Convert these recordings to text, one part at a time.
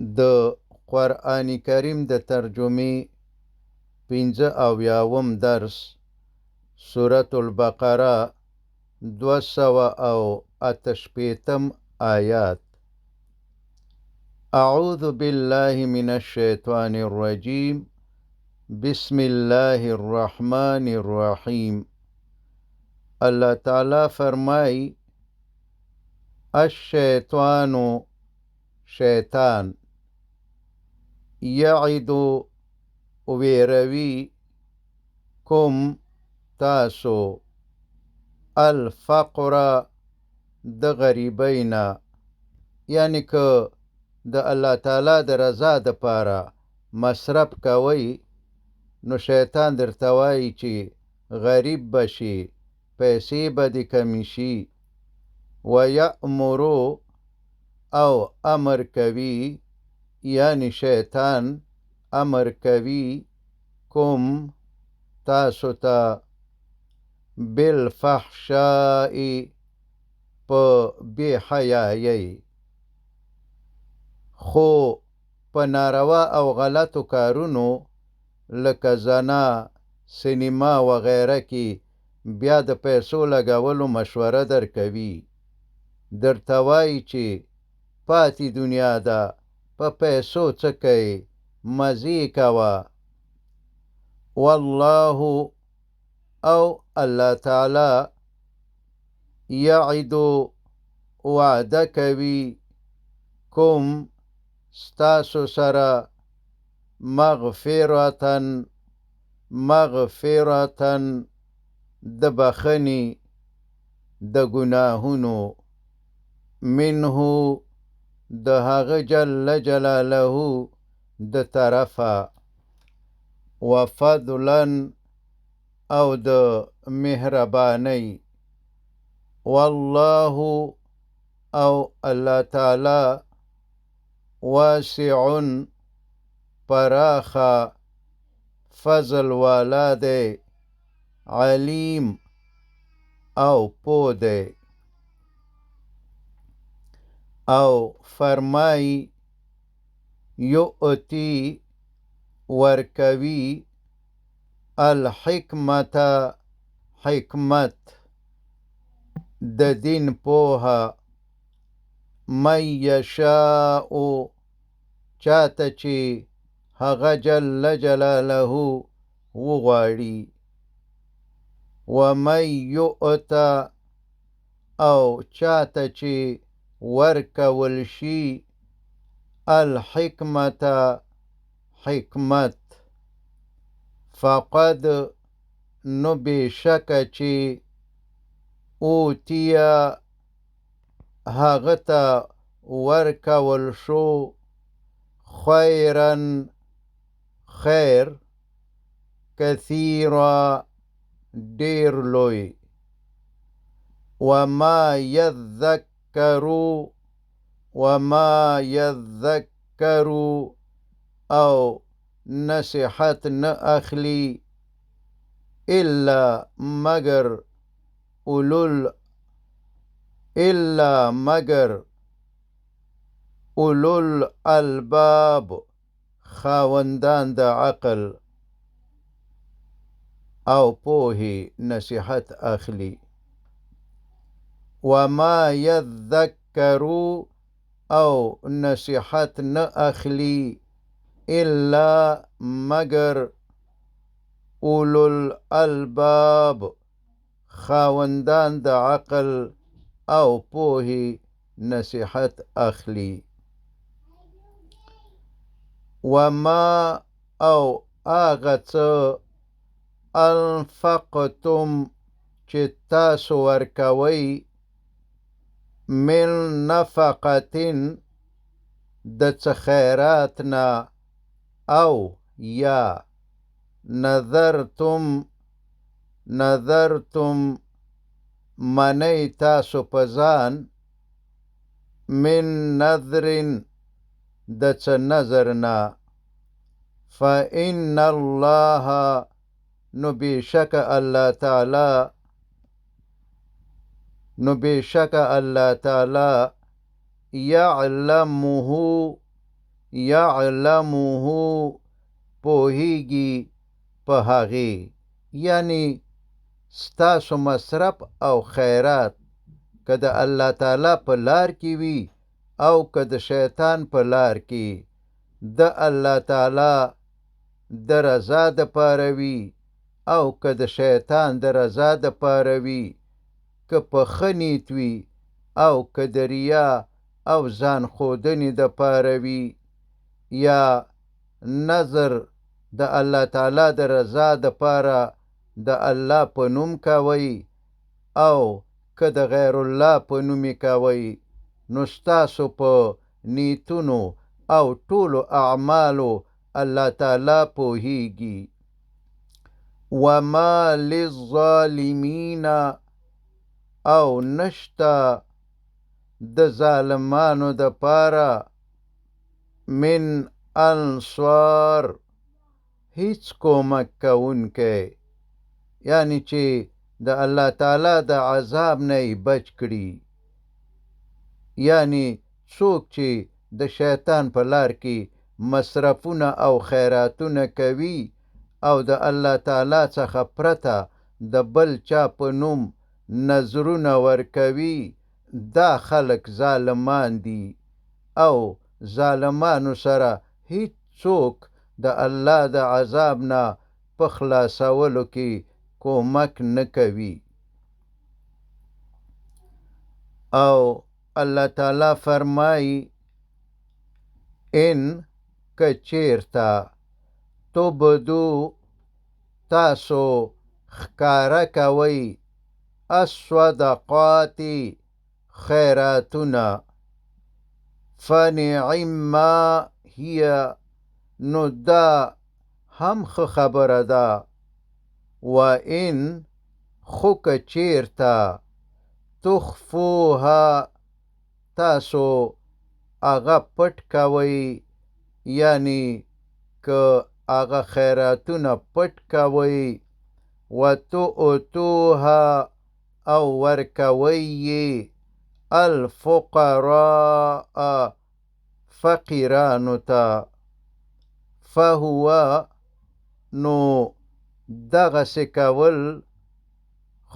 د قرآن کریم د ترجمې 75 درس سورة البقره 288 آیات. اعوذ بالله من الشیطان الرجیم بسم الله الرحمن الرحیم. اللہ تعالی فرمائی الشیطان شیطان یعدو ویروی کم تاسو الفقر د غریبینا، یعنی که د الله تعالی د رضا د پاره مصرف کوي نو شیطان درته وایي چې غریب بشي، پیسې به دې کمی شي. ویأمرو او امر کوي، یعنی شیطان امر کوي کم تاسو ته بالفحشاء په بی حیایۍ، خو په ناروا او غلطو کارونو لکه زنا، سینما وغیره کې بیا د پیسو لګولو مشوره درکوي. درته وایي چې پاتې دنیا ده، په پیسو څه کوي، مزې کوه. والله او الله تعالی یعدو وعده کوي کوم ستاسو سره مغفرتن د بخنی د گناهونو، منه د هغه جل جلاله د طرفه، وفضلا او د مهربانی. والله او الله تعالی واسع پراخه فضل والا دی، علیم او پوه دی. او فرمای یؤتی ورکوی الحکمت حکمت د دین پوها، من یشاء چاته چې هغه جل جلاله وغواړي. ومن یؤت او چاته چې ورکول شي الحکمت حکمت، فقد نو بشک چې اوتیا هغه ته ورکول شو خیرن خیر، کثیرا ډیر لوی. وما یذکروا او نصیحت نه اخلی الا مگر اولو الالباب خاوندان د عقل او پوهی نصیحت اخلی. وما یذکروا او نصیحت نه اخلی الا مگر اولو الالباب خاوندان د عقل او پوهی نصیحت اخلی. وما او آغا څه انفقتم چې تاسو ورکوي من نفقتن د څه خیراتنا، او یا نذرتم منی تاسو پزان من نذرن د څه نظرنا، فإن الله نو بشک الله تعالی یعلمه یعلمه پوهیږي په هغې، یعنی ستاسو مصرف او خیرات که د الله تعالی په لار کې وي او که د شیطان په لار کې، د الله تعالی د رضا دپاره وي او که د شیطان د رضا دپاره وي، که په ښه نیت وي او که د ریا او ځان ښودنې دپاره وي، یا نظر د الله تعالی د رضا دپاره د الله په نوم کوئ او که د غیر الله په نوم یې کوئ، نو ستاسو په نیتونو او ټولو اعمالو الله تعالی پوهیږي. وما للظالمین او نشته د ظالمانو دپاره من انصار هیڅ کومک کوونکی، یعنی چې د الله تعالی د عذاب نه یې بچ کړي، یعنی څوک چې د شیطان په لار کې مصرفونه او خیراتونه کوي او د الله تعالی څخه پرته د بل چا په نوم نظرونه ورکوي، دا خلک ظالمان دي او ظالمانو سره هیڅ څوک د الله د عذاب نه په خلاصولو کې کومک نه کوي. او الله تعالی فرمایي ان که چیرته تبدو تاسو ښکاره کوئ الصدقات خیراتونه، فنعما هي نو دا هم ښه خبره ده، وان خو که چیرته تخفوها تاسو هغه پټ کوئ، یعنی که هغه خیراتونه پټ کوئ، وتؤتوها او ورکوئ یې الفقراء فقیرانو ته، فهو نو دغسې کول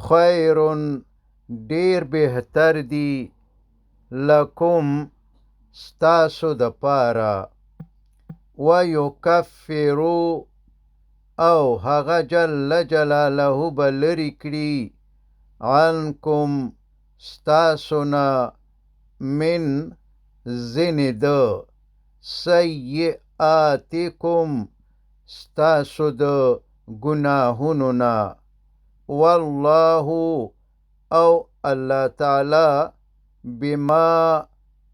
خیر ډیر بهتر دی لکم ستاسو دپاره، ویکفرو او هغه جل جلاله به لرې کړي عنکم ستاسو نه من ځینې د سیئاتکم ستاسو د ګناهونو نه، والله او الله تعالی بما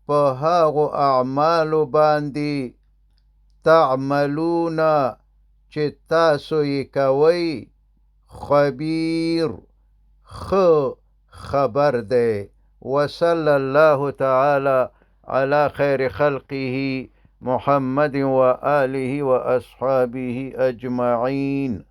په هغو اعمالو باندې تعملون چې تاسو یې کوئ خبیر ښه خبر دی. وصلی الله تعالی على خیر خلقه محمد و آله و اصحابه اجمعین.